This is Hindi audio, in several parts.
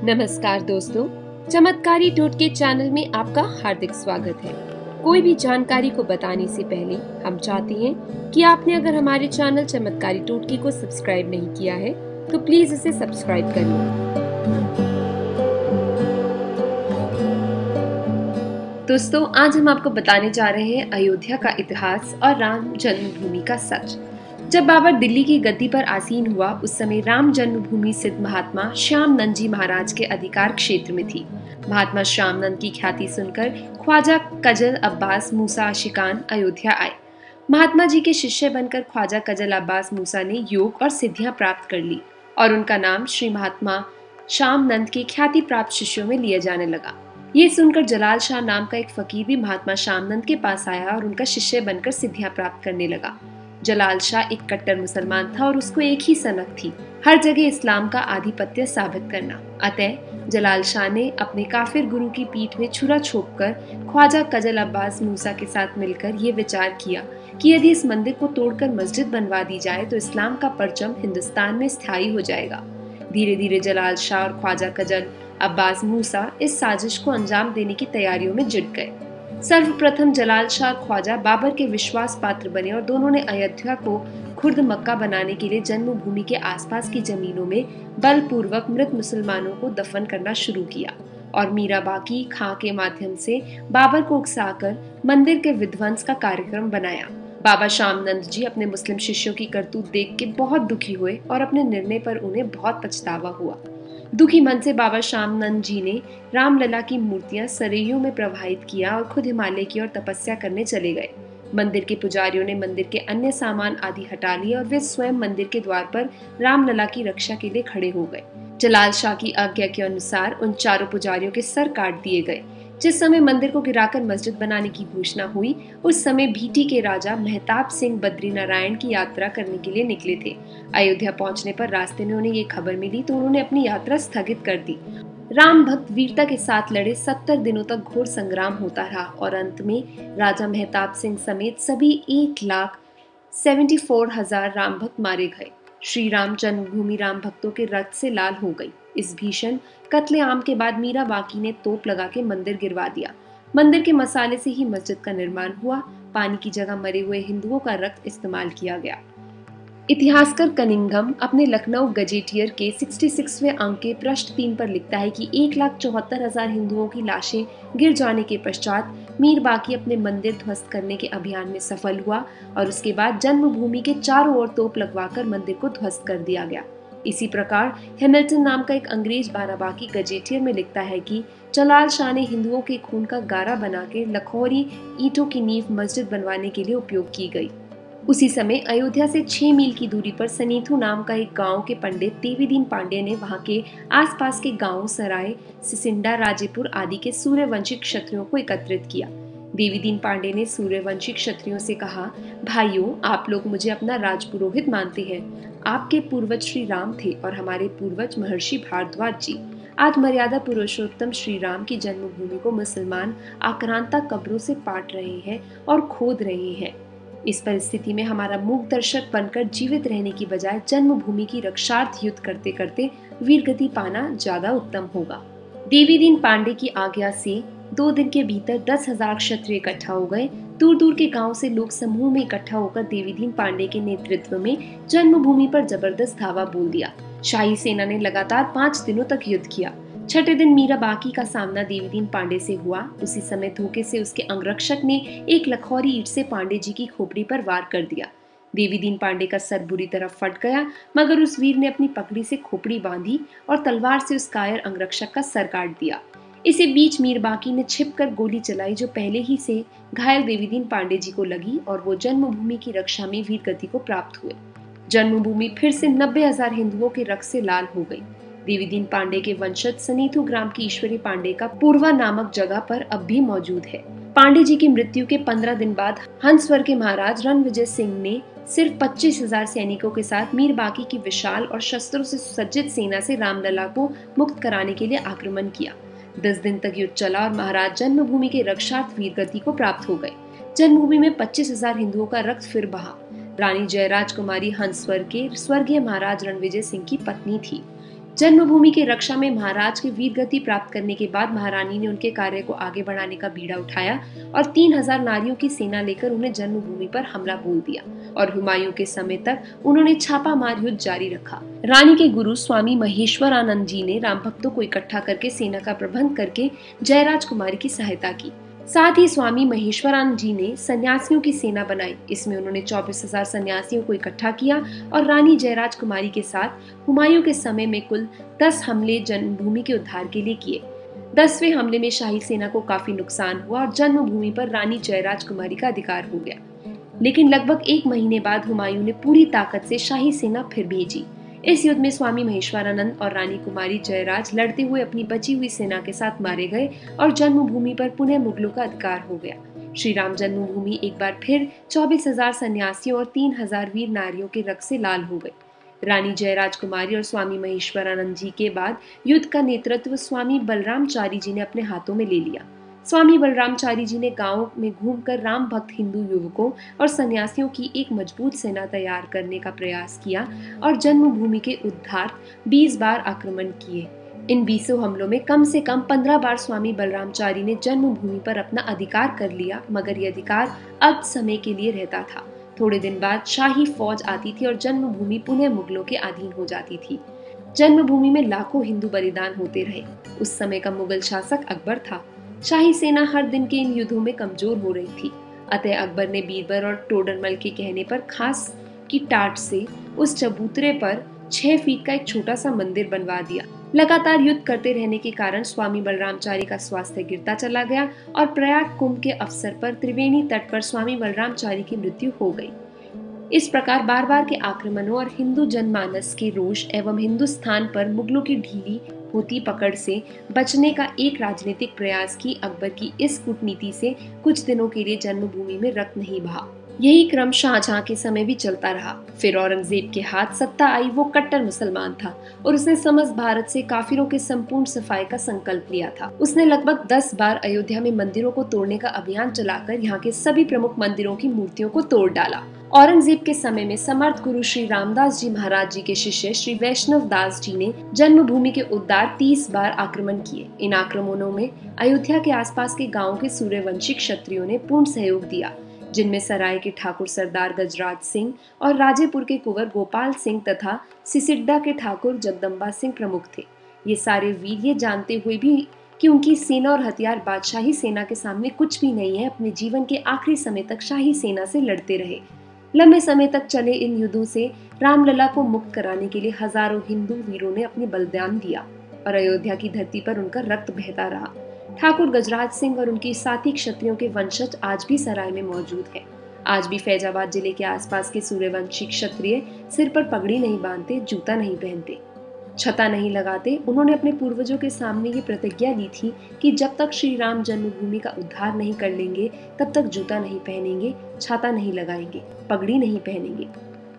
नमस्कार दोस्तों, चमत्कारी टोटके चैनल में आपका हार्दिक स्वागत है। कोई भी जानकारी को बताने से पहले हम चाहते हैं कि आपने अगर हमारे चैनल चमत्कारी टोटके को सब्सक्राइब नहीं किया है तो प्लीज इसे सब्सक्राइब कर लें। दोस्तों, आज हम आपको बताने जा रहे हैं अयोध्या का इतिहास और राम जन्मभूमि का सच। जब बाबर दिल्ली की गद्दी पर आसीन हुआ, उस समय राम जन्मभूमि स्थित महात्मा श्यामनंद जी महाराज के अधिकार क्षेत्र में थी। महात्मा श्यामनंद की ख्याति सुनकर ख्वाजा कजल अब्बास मूसा आशिकान अयोध्या आए। महात्मा जी के शिष्य बनकर ख्वाजा कजल अब्बास मूसा ने योग और सिद्धियां प्राप्त कर ली और उनका नाम श्री महात्मा श्यामनंद के ख्याति प्राप्त शिष्यों में लिया जाने लगा। ये सुनकर जलाल शाह नाम का एक फकीर भी महात्मा श्यामनंद के पास आया और उनका शिष्य बनकर सिद्धियां प्राप्त करने लगा। जलाल शाह एक कट्टर मुसलमान था और उसको एक ही सनक थी, हर जगह इस्लाम का आधिपत्य साबित करना। अतः जलाल शाह ने अपने काफिर गुरु की पीठ में छुरा छोपकर ख्वाजा कजल अब्बास मूसा के साथ मिलकर ये विचार किया कि यदि इस मंदिर को तोड़कर मस्जिद बनवा दी जाए तो इस्लाम का परचम हिंदुस्तान में स्थायी हो जाएगा। धीरे धीरे जलाल शाह और ख्वाजा कजल अब्बास मूसा इस साजिश को अंजाम देने की तैयारियों में जुट गए। सर्वप्रथम जलाल शाह ख्वाजा बाबर के विश्वास पात्र बने और दोनों ने अयोध्या को खुर्द मक्का बनाने के लिए जन्मभूमि के आसपास की जमीनों में बलपूर्वक मृत मुसलमानों को दफन करना शुरू किया और मीरा बाकी खां के माध्यम से बाबर को उकसाकर मंदिर के विध्वंस का कार्यक्रम बनाया। बाबा श्यामनंद जी अपने मुस्लिम शिष्यों की करतूत देख के बहुत दुखी हुए और अपने निर्णय पर उन्हें बहुत पछतावा हुआ। दुखी मन से बाबा श्यामनंद जी ने रामलला की मूर्तियां सरयू में प्रवाहित किया और खुद हिमालय की ओर तपस्या करने चले गए। मंदिर के पुजारियों ने मंदिर के अन्य सामान आदि हटा लिए और वे स्वयं मंदिर के द्वार पर रामलला की रक्षा के लिए खड़े हो गए। जलाल शाह की आज्ञा के अनुसार उन चारों पुजारियों के सर काट दिए गए। जिस समय मंदिर को गिराकर मस्जिद बनाने की घोषणा हुई, उस समय भीटी के राजा मेहताब सिंह बद्रीनारायण की यात्रा करने के लिए निकले थे। अयोध्या पहुंचने पर रास्ते में उन्हें ये खबर मिली तो उन्होंने अपनी यात्रा स्थगित कर दी। राम भक्त वीरता के साथ लड़े 70 दिनों तक घोर संग्राम होता रहा और अंत में राजा मेहताब सिंह समेत सभी 1,74,000 राम भक्त मारे गए। श्री राम जन्मभूमि राम भक्तों के रक्त से लाल हो गई। इस भीषण कत्लेआम के बाद मीरा बाकी ने तोप लगा के मंदिर गिरवा दिया। मंदिर के मसाले से ही मस्जिद का निर्माण हुआ। पानी की जगह मरे हुए हिंदुओं का रक्त इस्तेमाल किया गया। इतिहासकार कनिंघम अपने लखनऊ गजेटियर के 66वें अंक के पृष्ठ 3 पर लिखता है कि 1,74,000 हिंदुओं की लाशें गिर जाने के पश्चात मीर बाकी अपने मंदिर ध्वस्त करने के अभियान में सफल हुआ और उसके बाद जन्मभूमि के चारों ओर तोप लगवाकर मंदिर को ध्वस्त कर दिया गया। इसी प्रकार हैमिल्टन नाम का एक अंग्रेज बाराबाकी गजेटियर में लिखता है कि जलाल शाह ने हिंदुओं के खून का गारा बना के लखौरी ईंटों की नींव मस्जिद बनवाने के लिए उपयोग की गई। उसी समय अयोध्या से 6 मील की दूरी पर सनीथु नाम का एक गांव के पंडित देवीदीन पांडे ने वहां के आसपास के गांवों सराय, सिसिंडा, राजेपुर आदि के सूर्यवंशी क्षत्रियों को एकत्रित किया। देवीदीन पांडे ने सूर्यवंशी क्षत्रियों से कहा, भाइयों, आप लोग मुझे अपना राजपुरोहित मानते हैं। आपके पूर्वज श्री राम थे और हमारे पूर्वज महर्षि भारद्वाज जी। आज मर्यादा पुरुषोत्तम श्री राम की जन्मभूमि को मुसलमान आक्रांता कब्रों से पाट रहे हैं और खोद रहे हैं। इस परिस्थिति में हमारा मूक दर्शक बनकर जीवित रहने की बजाय जन्मभूमि की रक्षार्थ युद्ध करते करते वीरगति पाना ज्यादा उत्तम होगा। देवीदीन पांडे की आज्ञा से 2 दिन के भीतर 10,000 क्षत्रिय इकट्ठा हो गए। दूर दूर के गांव से लोग समूह में इकट्ठा होकर देवीदीन पांडे के नेतृत्व में जन्मभूमि पर जबरदस्त धावा बोल दिया। शाही सेना ने लगातार 5 दिनों तक युद्ध किया। छठे दिन मीरा बाकी का सामना देवीदीन पांडे से हुआ। उसी समय धोखे से उसके अंगरक्षक ने एक लखौरी ईंट से पांडे जी की खोपड़ी पर वार कर दिया। देवीदीन पांडे का सर बुरी तरह फट गया, मगर उस वीर ने अपनी पगड़ी से खोपड़ी बांधी और तलवार से उस कायर अंगरक्षक का सर काट दिया। इसी बीच मीर बाकी ने छिपकर गोली चलाई जो पहले ही से घायल देवीदीन पांडे जी को लगी और वो जन्मभूमि की रक्षा में वीरगति को प्राप्त हुए। जन्मभूमि फिर से 90,000 हिंदुओं के रक्त से लाल हो गई। देवीदीन पांडे के वंशज सनीथु ग्राम की ईश्वरी पांडे का पूर्वा नामक जगह पर अब भी मौजूद है। पांडे जी की मृत्यु के 15 दिन बाद हंसवर के महाराज रणविजय सिंह ने सिर्फ 25,000 सैनिकों के साथ मीर बाकी की विशाल और शस्त्रों से सुसज्जित सेना से रामलला को मुक्त कराने के लिए आक्रमण किया। 10 दिन तक युद्ध चला और महाराज जन्मभूमि के रक्षार्थ वीरगति को प्राप्त हो गए। जन्मभूमि में 25,000 हिंदुओं का रक्त फिर बहा। रानी जयराज कुमारी हंसवर के स्वर्गीय महाराज रणविजय सिंह की पत्नी थी। जन्मभूमि की रक्षा में महाराज के वीर गति प्राप्त करने के बाद महारानी ने उनके कार्य को आगे बढ़ाने का बीड़ा उठाया और 3000 नारियों की सेना लेकर उन्हें जन्मभूमि पर हमला बोल दिया और हुमायूं के समय तक उन्होंने छापामार युद्ध जारी रखा। रानी के गुरु स्वामी महेश्वरानंद जी ने राम भक्तों को इकट्ठा करके सेना का प्रबंध करके जयराज कुमारी की सहायता की। साथ ही स्वामी महेश्वरानंद जी ने सन्यासियों की सेना बनाई। इसमें उन्होंने 24,000 सन्यासियों को इकट्ठा किया और रानी जयराज कुमारी के साथ हुमायूं के समय में कुल 10 हमले जन्मभूमि के उद्धार के लिए किए। 10वें हमले में शाही सेना को काफी नुकसान हुआ और जन्मभूमि पर रानी जयराज कुमारी का अधिकार हो गया। लेकिन लगभग 1 महीने बाद हुमायूं ने पूरी ताकत से शाही सेना फिर भेजी। इस युद्ध में स्वामी महेश्वरानंद और रानी कुमारी जयराज लड़ते हुए अपनी बची हुई सेना के साथ मारे गए और जन्मभूमि पर पुनः मुगलों का अधिकार हो गया। श्री राम जन्मभूमि एक बार फिर 24,000 सन्यासियों और 3,000 वीर नारियों के रक्त से लाल हो गई। रानी जयराज कुमारी और स्वामी महेश्वरानंद जी के बाद युद्ध का नेतृत्व स्वामी बलरामचारी जी ने अपने हाथों में ले लिया। स्वामी बलरामचारी जी ने गांव में घूमकर राम भक्त हिंदू युवकों और सन्यासियों की एक मजबूत सेना तैयार करने का प्रयास किया और जन्मभूमि के उद्धार 20 बार आक्रमण किए। इन 20 हमलों में कम से कम 15 बार स्वामी बलरामचारी ने जन्मभूमि पर अपना अधिकार कर लिया, मगर यह अधिकार अल्प समय के लिए रहता था। थोड़े दिन बाद शाही फौज आती थी और जन्मभूमि पुनः मुगलों के अधीन हो जाती थी। जन्मभूमि में लाखों हिंदू बलिदान होते रहे। उस समय का मुगल शासक अकबर था। शाही सेना हर दिन के इन युद्धों में कमजोर हो रही थी। अतः अकबर ने बीरबल और टोडरमल के कहने पर खास की टाट से उस चबूतरे पर 6 फीट का एक छोटा सा मंदिर बनवा दिया। लगातार युद्ध करते रहने के कारण स्वामी बलरामचारी का स्वास्थ्य गिरता चला गया और प्रयाग कुंभ के अवसर पर त्रिवेणी तट पर स्वामी बलरामचारी की मृत्यु हो गई। इस प्रकार बार बार के आक्रमणों और हिंदू जनमानस के रोष एवं हिंदुस्तान पर मुगलों की ढीली होती पकड़ से बचने का एक राजनीतिक प्रयास की अकबर की इस कूटनीति से कुछ दिनों के लिए जन्मभूमि में रक्त नहीं बहा। यही क्रम शाहजहां के समय भी चलता रहा। फिर औरंगजेब के हाथ सत्ता आई। वो कट्टर मुसलमान था और उसने समस्त भारत से काफिरों के संपूर्ण सफाई का संकल्प लिया था। उसने लगभग 10 बार अयोध्या में मंदिरों को तोड़ने का अभियान चलाकर यहाँ के सभी प्रमुख मंदिरों की मूर्तियों को तोड़ डाला। औरंगजेब के समय में समर्थ गुरु श्री रामदास जी महाराज जी के शिष्य श्री वैष्णव दास जी ने जन्मभूमि के उद्धार 30 बार आक्रमण किए। इन आक्रमणों में अयोध्या के आसपास के गांवों के सूर्यवंशी क्षत्रियों ने पूर्ण सहयोग दिया, जिनमें सराय के ठाकुर सरदार गजराज सिंह और राजेपुर के कुंवर गोपाल सिंह तथा सिसिड्डा के ठाकुर जगदम्बा सिंह प्रमुख थे। ये सारे वीर ये जानते हुए भी कि उनकी सेना और हथियार बादशाही सेना के सामने कुछ भी नहीं है, अपने जीवन के आखिरी समय तक शाही सेना से लड़ते रहे। लंबे समय तक चले इन युद्धों से रामलला को मुक्त कराने के लिए हजारों हिंदू वीरों ने अपने बलिदान दिया और अयोध्या की धरती पर उनका रक्त बहता रहा। ठाकुर गजराज सिंह और उनकी साथी क्षत्रियों के वंशज आज भी सराय में मौजूद हैं। आज भी फैजाबाद जिले के आसपास के सूर्यवंशी क्षत्रिय सिर पर पगड़ी नहीं बांधते, जूता नहीं पहनते, छता नहीं लगाते। उन्होंने अपने पूर्वजों के सामने ये प्रतिज्ञा ली थी कि जब तक श्री राम जन्मभूमि का उद्धार नहीं कर लेंगे तब तक जूता नहीं पहनेंगे, छाता नहीं लगाएंगे, पगड़ी नहीं पहनेंगे।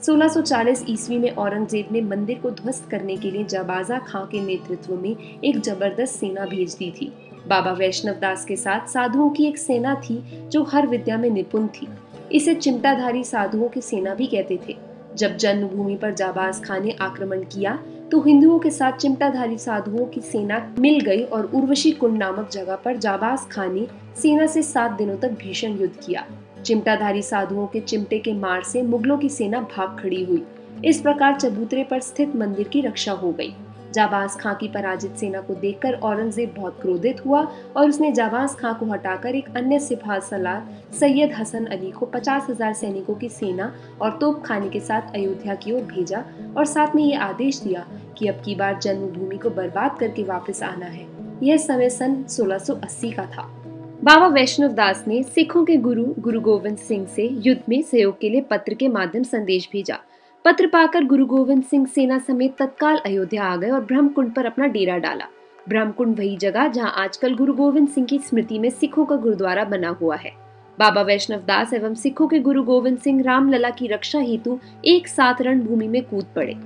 1640 ईस्वी में औरंगजेब ने मंदिर को ध्वस्त करने के लिए जाबाजा खां के नेतृत्व में एक जबरदस्त सेना भेज दी थी। बाबा वैष्णव दास के साथ साधुओं की एक सेना थी जो हर विद्या में निपुण थी। इसे चिमटाधारी साधुओं की सेना भी कहते थे। जब जन्मभूमि पर जाबाज खां ने आक्रमण किया तो हिंदुओं के साथ चिमटाधारी साधुओं की सेना मिल गई और उर्वशी कुंड नामक जगह पर जाबाज खां ने सेना से 7 दिनों तक भीषण युद्ध किया। चिमटाधारी साधुओं के चिमटे के मार से मुगलों की सेना भाग खड़ी हुई। इस प्रकार चबूतरे पर स्थित मंदिर की रक्षा हो गई। जाबाज खां की पराजित सेना को देखकर औरंगजेब बहुत क्रोधित हुआ और उसने जाबाज खां को हटाकर एक अन्य सिपाह सलार सैयद हसन अली को 50,000 सैनिकों की सेना और तोपखाने के साथ अयोध्या की ओर भेजा और साथ में ये आदेश दिया कि अब की बार जन्मभूमि को बर्बाद करके वापस आना है। यह समय सन 1680 का था। बाबा वैष्णव दास ने सिखों के गुरु गोविंद सिंह से युद्ध में सहयोग के लिए पत्र के माध्यम संदेश भेजा। पत्र पाकर गुरु गोविंद सिंह सेना समेत तत्काल अयोध्या आ गए और ब्रह्मकुंड पर अपना डेरा डाला। ब्रह्मकुंड वही जगह जहां आजकल गुरु गोविंद सिंह की स्मृति में सिखों का गुरुद्वारा बना हुआ है। बाबा वैष्णव दास एवं सिखों के गुरु गोविंद सिंह रामलला की रक्षा हेतु एक साथ रणभूमि में कूद पड़े।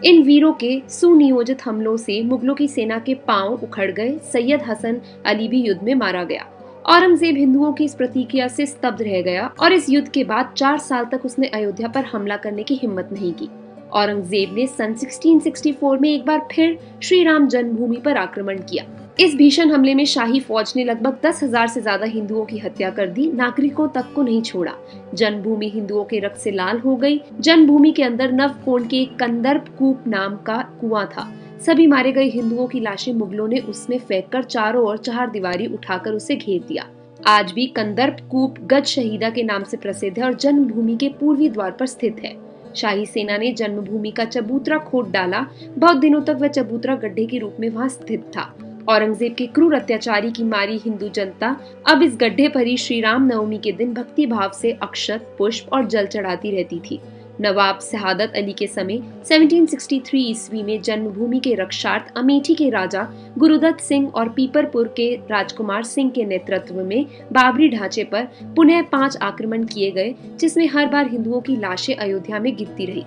इन वीरों के सुनियोजित हमलों से मुगलों की सेना के पांव उखड़ गए। सैयद हसन अली भी युद्ध में मारा गया। औरंगजेब हिंदुओं की इस प्रतिक्रिया से स्तब्ध रह गया और इस युद्ध के बाद 4 साल तक उसने अयोध्या पर हमला करने की हिम्मत नहीं की। औरंगजेब ने सन 1664 में एक बार फिर श्री राम जन्मभूमि पर आक्रमण किया। इस भीषण हमले में शाही फौज ने लगभग 10,000 से ज्यादा हिंदुओं की हत्या कर दी, नागरिकों तक को नहीं छोड़ा। जन्मभूमि हिंदुओं के रक्त से लाल हो गई। जन्मभूमि के अंदर नवकोण के एक कंदर्प कूप नाम का कुआं था। सभी मारे गए हिंदुओं की लाशें मुगलों ने उसमें फेंककर चारों ओर चहारदीवारी उठाकर उसे घेर दिया। आज भी कंदर्प कूप गज शहीदा के नाम से प्रसिद्ध है और जन्मभूमि के पूर्वी द्वार पर स्थित है। शाही सेना ने जन्मभूमि का चबूतरा खोद डाला। बहुत दिनों तक वह चबूतरा गड्ढे के रूप में वहां स्थित था। औरंगजेब के क्रूर अत्याचारी की मारी हिंदू जनता अब इस गड्ढे पर ही श्री राम नवमी के दिन भक्ति भाव से अक्षत, पुष्प और जल चढ़ाती रहती थी। नवाब शहादत अली के समय 1763 ईस्वी में जन्मभूमि के रक्षार्थ अमेठी के राजा गुरुदत्त सिंह और पीपरपुर के राजकुमार सिंह के नेतृत्व में बाबरी ढांचे पर पुनः 5 आक्रमण किए गए, जिसमें हर बार हिंदुओं की लाशें अयोध्या में गिरती रही।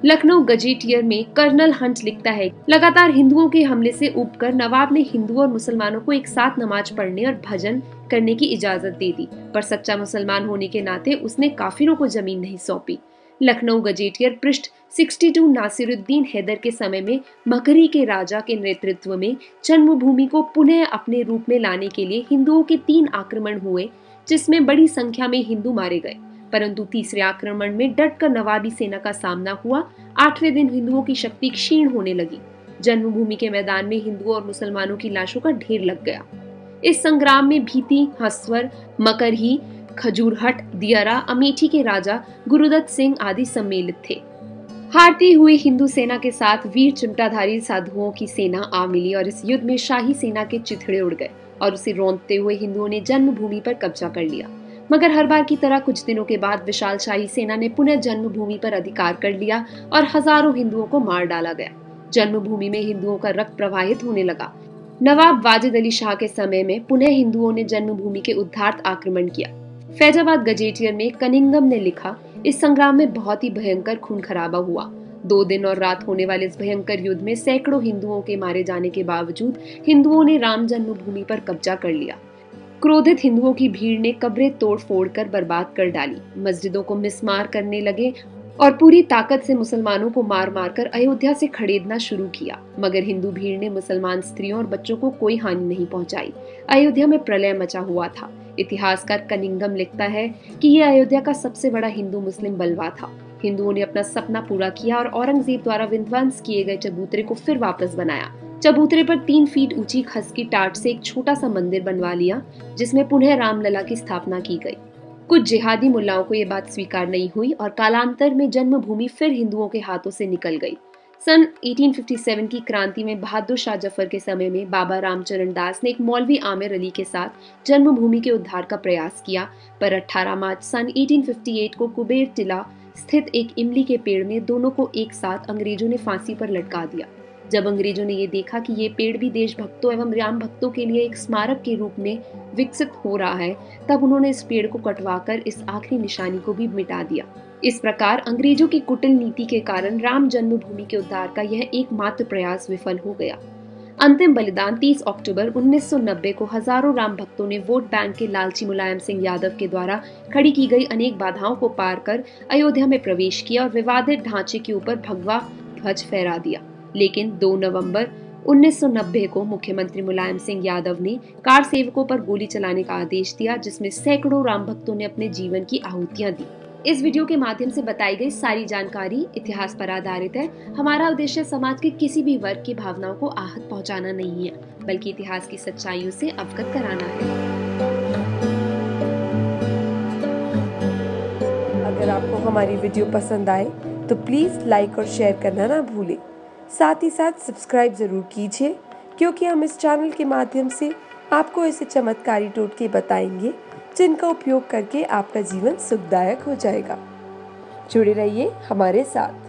लखनऊ गजेटियर में कर्नल हंट लिखता है, लगातार हिंदुओं के हमले से उबकर नवाब ने हिंदुओं और मुसलमानों को एक साथ नमाज पढ़ने और भजन करने की इजाजत दे दी, पर सच्चा मुसलमान होने के नाते उसने काफिरों को जमीन नहीं सौंपी। लखनऊ गजेटियर पृष्ठ 62 नासिरुद्दीन हैदर के समय में मगही के राजा के नेतृत्व में जन्मभूमि को पुनः अपने रूप में लाने के लिए हिंदुओं के 3 आक्रमण हुए, जिसमें बड़ी संख्या में हिंदू मारे गए, परंतु तीसरे आक्रमण में डटकर नवाबी सेना का सामना हुआ। 8वें दिन हिंदुओं की शक्ति क्षीण होने लगी। जन्मभूमि के मैदान में हिंदुओं और मुसलमानों की लाशों का ढेर लग गया। इस संग्राम में भीती, हसवर, मकरही, खजूरहट, दियारा, अमेठी के राजा गुरुदत्त सिंह आदि सम्मिलित थे। हारती हुई हिंदू सेना के साथ वीर चुंटाधारी साधुओं की सेना आ मिली और इस युद्ध में शाही सेना के चिथड़े उड़ गए और उसे रौंदते हुए हिंदुओं ने जन्मभूमि पर कब्जा कर लिया। मगर हर बार की तरह कुछ दिनों के बाद विशाल शाही सेना ने पुनः जन्मभूमि पर अधिकार कर लिया और हजारों हिंदुओं को मार डाला गया। जन्मभूमि में हिंदुओं का रक्त प्रवाहित होने लगा। नवाब वाजिद अली शाह के समय में पुनः हिंदुओं ने जन्मभूमि के उद्धार्थ आक्रमण किया। फैजाबाद गजेटियर में कनिंगम ने लिखा, इस संग्राम में बहुत ही भयंकर खून खराबा हुआ। 2 दिन और रात होने वाले इस भयंकर युद्ध में सैकड़ों हिंदुओं के मारे जाने के बावजूद हिंदुओं ने राम जन्मभूमि पर कब्जा कर लिया। क्रोधित हिंदुओं की भीड़ ने कब्रें तोड़ फोड़ कर बर्बाद कर डाली, मस्जिदों को मिसमार करने लगे और पूरी ताकत से मुसलमानों को मार मार कर अयोध्या से खड़ेदना शुरू किया। मगर हिंदू भीड़ ने मुसलमान स्त्रियों और बच्चों को कोई हानि नहीं पहुंचाई। अयोध्या में प्रलय मचा हुआ था। इतिहासकार कनिंगम लिखता है कि यह अयोध्या का सबसे बड़ा हिंदू मुस्लिम बलवा था। हिंदुओं ने अपना सपना पूरा किया और औरंगजेब द्वारा विध्वंस किए गए चबूतरे को फिर वापस बनाया। चबूतरे पर 3 फीट ऊंची खस की टाट से एक छोटा सा मंदिर बनवा लिया, जिसमें पुनः रामलला की स्थापना की गई। कुछ जिहादी मुल्लाओं को ये बात स्वीकार नहीं हुई और कालांतर में जन्मभूमि फिर हिंदुओं के हाथों से निकल गई। सन 1857 की क्रांति में बहादुर शाह जफर के समय में बाबा रामचरण दास ने एक मौलवी आमिर अली के साथ जन्मभूमि के उद्धार का प्रयास किया, पर 18 मार्च सन 1858 को कुबेर टिला स्थित एक इमली के पेड़ में दोनों को एक साथ अंग्रेजों ने फांसी पर लटका दिया। जब अंग्रेजों ने ये देखा कि ये पेड़ भी देशभक्तों एवं राम भक्तों के लिए एक स्मारक के रूप में विकसित हो रहा है, तब उन्होंने इस पेड़ को कटवाकर इस आखिरी निशानी को भी मिटा दिया। इस प्रकार अंग्रेजों की कुटिल नीति के कारण राम जन्मभूमि के उद्धार का यह एकमात्र प्रयास विफल हो गया। अंतिम बलिदान 30 अक्टूबर 1990 को हजारों राम भक्तों ने वोट बैंक के लालची मुलायम सिंह यादव के द्वारा खड़ी की गई अनेक बाधाओं को पार कर अयोध्या में प्रवेश किया और विवादित ढांचे के ऊपर भगवा ध्वज फहरा दिया। लेकिन 2 नवंबर 1990 को मुख्यमंत्री मुलायम सिंह यादव ने कार सेवकों पर गोली चलाने का आदेश दिया, जिसमें सैकड़ों राम भक्तों ने अपने जीवन की आहुतियां दी। इस वीडियो के माध्यम से बताई गई सारी जानकारी इतिहास पर आधारित है। हमारा उद्देश्य समाज के किसी भी वर्ग की भावनाओं को आहत पहुंचाना नहीं है, बल्कि इतिहास की सच्चाइयों से अवगत कराना है। अगर आपको हमारी वीडियो पसंद आए तो प्लीज़ लाइक और शेयर करना ना भूलें। साथ ही साथ सब्सक्राइब ज़रूर कीजिए, क्योंकि हम इस चैनल के माध्यम से आपको ऐसे चमत्कारी टोटके बताएंगे जिनका उपयोग करके आपका जीवन सुखदायक हो जाएगा। जुड़े रहिए हमारे साथ।